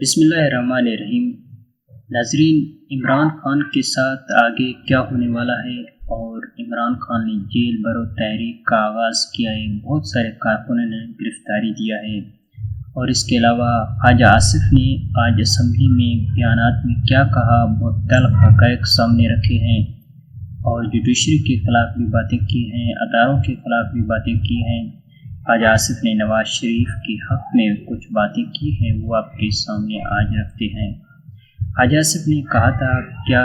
بسم اللہ الرحمن الرحیم۔ ناظرین، عمران خان کے ساتھ آگے کیا ہونے والا ہے اور عمران خان نے جیل برو تحریک کا آغاز کیا ہے۔ بہت سارے کارکنوں نے گرفتاری دیا ہے اور اس کے علاوہ خواجہ آصف نے آج اسمبلی میں بیانات میں کیا کہا، بہت تلخ حقائق سامنے رکھے ہیں اور جوڈیشری کے خلاف بھی باتیں کی ہیں، اداروں کے خلاف بھی باتیں کی ہیں۔ خواجہ آصف نے نواز شریف کے حق میں کچھ باتیں کی ہیں، وہ آپ کے سامنے آج رکھتے ہیں۔ خواجہ آصف نے کہا تھا، کیا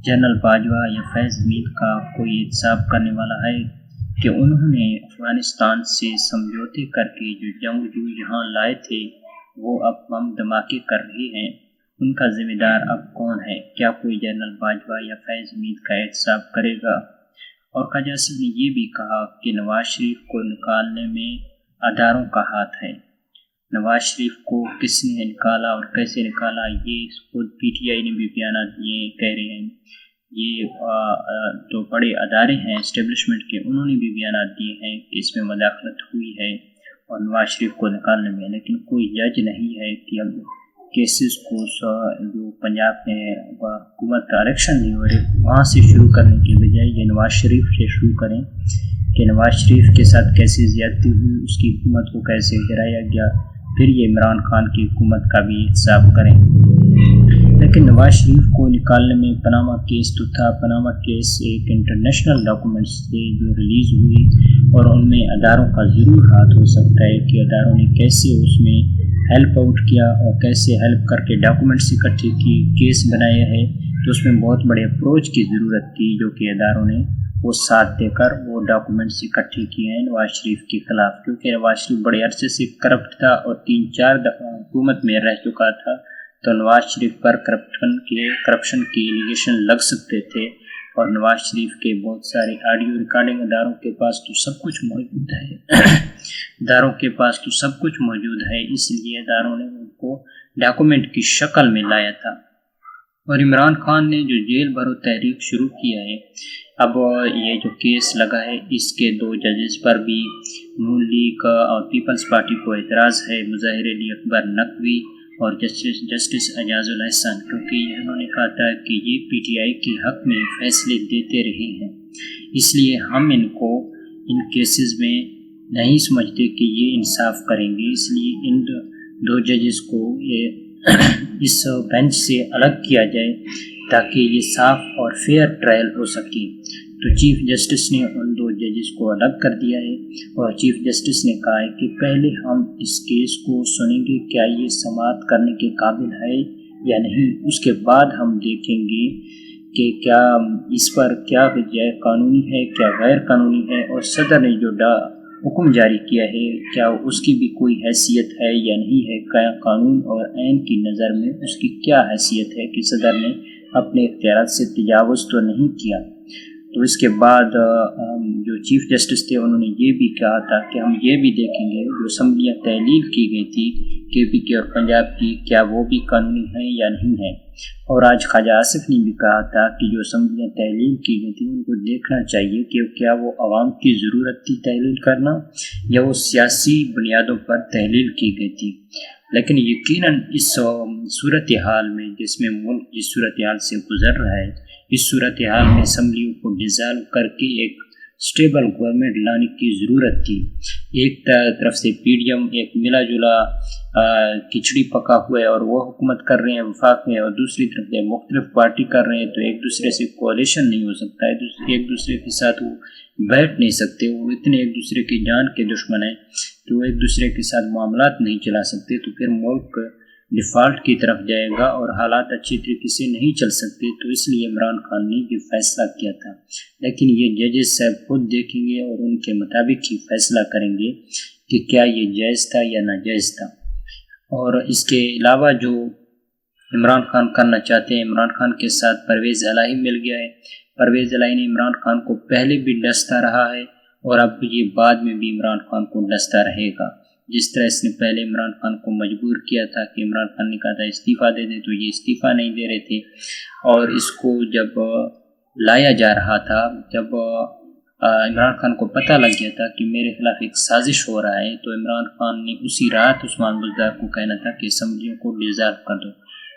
جنرل باجوہ یا فیض حمید کا کوئی احتساب کرنے والا ہے کہ انہوں نے افغانستان سے سمجھوتے کر کے جو جنگجو یہاں لائے تھے وہ اب بم دھماکے کر رہے ہیں، ان کا ذمہ دار اب کون ہے؟ کیا کوئی جنرل باجوہ یا فیض حمید کا احتساب کرے گا؟ اور خواجہ آصف نے یہ بھی کہا کہ نواز شریف کو نکالنے میں اداروں کا ہاتھ ہے۔ نواز شریف کو کس نے نکالا اور کیسے نکالا، یہ خود پی ٹی آئی نے بھی بیانات دیے، کہہ رہے ہیں یہ جو بڑے ادارے ہیں اسٹیبلشمنٹ کے، انہوں نے بھی بیانات دیے ہیں کہ اس میں مداخلت ہوئی ہے اور نواز شریف کو نکالنے میں، لیکن کوئی جج نہیں ہے کہ اب کیسز کو جو پنجاب میں حکومت کا الیکشن نہیں ہو رہے وہاں سے شروع کرنے کے بجائے یہ نواز شریف سے شروع کریں کہ نواز شریف کے ساتھ کیسے زیادتی ہوئی، اس کی حکومت کو کیسے گرایا گیا، پھر یہ عمران خان کی حکومت کا بھی احتساب کریں۔ لیکن نواز شریف کو نکالنے میں پاناما کیس تو تھا، پاناما کیس ایک انٹرنیشنل ڈاکومنٹس تھے جو ریلیز ہوئی اور ان میں اداروں کا ضرور ہاتھ ہو سکتا ہے کہ اداروں نے کیسے اس میں ہیلپ آؤٹ کیا اور کیسے ہیلپ کر کے ڈاکومنٹس اکٹھے کی، کیس بنایا ہے، تو اس میں بہت بڑے اپروچ کی ضرورت تھی جو کہ اداروں نے وہ ساتھ دے کر وہ ڈاکومنٹس اکٹھے کیے ہیں نواز شریف کے خلاف، کیونکہ نواز شریف بڑے عرصے سے کرپٹ تھا اور 3-4 دفعہ حکومت میں رہ چکا تھا، تو نواز شریف پر کرپشن کے ایلیگیشن لگ سکتے تھے اور نواز شریف کے بہت سارے آڈیو ریکارڈنگ اداروں کے پاس تو سب کچھ موجود ہے اداروں کے پاس تو سب کچھ موجود ہے، اس لیے اداروں نے ان کو ڈاکومنٹ کی شکل میں لایا تھا۔ اور عمران خان نے جو جیل بھرو تحریک شروع کیا ہے، اب یہ جو کیس لگا ہے اس کے 2 ججز پر بھی نون لیگ اور پیپلز پارٹی کو اعتراض ہے، مظاہر علی اکبر نقوی اور جسٹس اعجاز الاحسان، کیونکہ انہوں نے کہا تھا کہ یہ پی ٹی آئی کے حق میں فیصلے دیتے رہے ہیں، اس لیے ہم ان کو ان کیسز میں نہیں سمجھتے کہ یہ انصاف کریں گے، اس لیے ان 2 ججز کو یہ اس بینچ سے الگ کیا جائے تاکہ یہ صاف اور فیئر ٹرائل ہو سکے۔ تو چیف جسٹس نے ان 2 ججز کو الگ کر دیا ہے اور چیف جسٹس نے کہا ہے کہ پہلے ہم اس کیس کو سنیں گے کیا یہ سماعت کرنے کے قابل ہے یا نہیں، اس کے بعد ہم دیکھیں گے کہ کیا اس پر کیا قانونی ہے کیا غیر قانونی ہے، اور صدر نے جو حکم جاری کیا ہے کیا اس کی بھی کوئی حیثیت ہے یا نہیں ہے، کیا قانون اور آئین کی نظر میں اس کی کیا حیثیت ہے کہ صدر نے اپنے اختیارات سے تجاوز تو نہیں کیا۔ تو اس کے بعد جو چیف جسٹس تھے انہوں نے یہ بھی کہا تھا کہ ہم یہ بھی دیکھیں گے جو اسمبلیاں تحلیل کی گئی تھی کے پی کے اور پنجاب کی، کیا وہ بھی قانونی ہیں یا نہیں ہیں۔ اور آج خواجہ آصف نے بھی کہا تھا کہ جو اسمبلیاں تحلیل کی گئی تھیں ان کو دیکھنا چاہیے کہ کیا وہ عوام کی ضرورت تھی تحلیل کرنا یا وہ سیاسی بنیادوں پر تحلیل کی گئی تھی۔ لیکن یقیناً اس صورتحال میں جس میں ملک جس صورتحال سے گزر رہا ہے، اس صورتحال میں اسمبلیوں کو ڈیزالو کر کے ایک اسٹیبل گورنمنٹ لانے کی ضرورت تھی۔ ایک طرف سے پی ڈی ایم ایک ملا جلا کھچڑی پکا ہوا ہے اور وہ حکومت کر رہے ہیں وفاق میں، اور دوسری طرف سے مختلف پارٹی کر رہے ہیں، تو ایک دوسرے سے کولیشن نہیں ہو سکتا ہے، ایک دوسرے کے ساتھ وہ بیٹھ نہیں سکتے، وہ اتنے ایک دوسرے کی جان کے دشمن ہیں تو وہ ایک دوسرے کے ساتھ معاملات نہیں چلا سکتے، تو پھر ملک ڈیفالٹ کی طرف جائے گا اور حالات اچھی طریقے سے نہیں چل سکتے۔ تو اس لیے عمران خان نے یہ فیصلہ کیا تھا، لیکن یہ ججز صاحب خود دیکھیں گے اور ان کے مطابق ہی فیصلہ کریں گے کہ کیا یہ جائز تھا یا ناجائز تھا۔ اور اس کے علاوہ جو عمران خان کرنا چاہتے ہیں، عمران خان کے ساتھ پرویز الہی مل گیا ہے، پرویز الہی نے عمران خان کو پہلے بھی ڈستا رہا ہے اور اب یہ بعد میں بھی عمران خان کو ڈستا رہے گا، جس طرح اس نے پہلے عمران خان کو مجبور کیا تھا کہ عمران خان نے کہا تھا استعفیٰ دے دیں تو یہ استعفیٰ نہیں دے رہے تھے، اور اس کو جب لایا جا رہا تھا، جب عمران خان کو پتہ لگ گیا تھا کہ میرے خلاف ایک سازش ہو رہا ہے، تو عمران خان نے اسی رات عثمان بزدار کو کہنا تھا کہ اسمبلیوں کو ڈیزالو کر دو،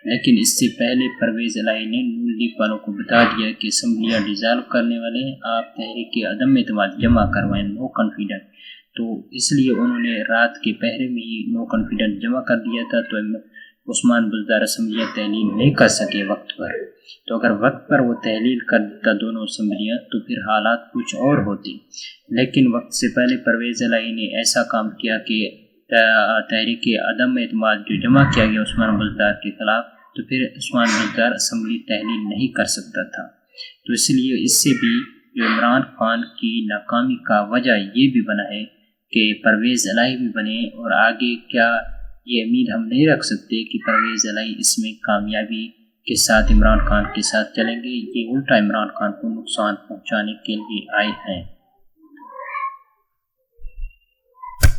لیکن اس سے پہلے پرویز الہی نے نون لیگ والوں کو بتا دیا کہ اسمبلیاں ڈیزالو کرنے والے ہیں، آپ تحریک عدم اعتماد جمع کروائیں، نو کانفیڈنٹ۔ تو اس لیے انہوں نے رات کے پہرے میں ہی نو کانفیڈنٹ جمع کر دیا تھا، تو عثمان بزدار اسمبلیاں تحلیل نہیں کر سکے وقت پر۔ تو اگر وقت پر وہ تحلیل کر دیتا دونوں اسمبلیاں تو پھر حالات کچھ اور ہوتے، لیکن وقت سے پہلے پرویز الہی نے ایسا کام کیا کہ تحریک عدم اعتماد جو جمع کیا گیا عثمان بزدار کے خلاف، تو پھر عثمان بزدار اسمبلی تحلیل نہیں کر سکتا تھا۔ تو اس لیے اس سے بھی جو عمران خان کی ناکامی کا وجہ یہ بھی بنا ہے کہ پرویز الہی بھی بنے، اور آگے کیا یہ امید ہم نہیں رکھ سکتے کہ پرویز الہی اس میں کامیابی کے ساتھ عمران خان کے ساتھ چلیں گے، یہ الٹا عمران خان کو نقصان پہنچانے کے لیے آئے ہیں۔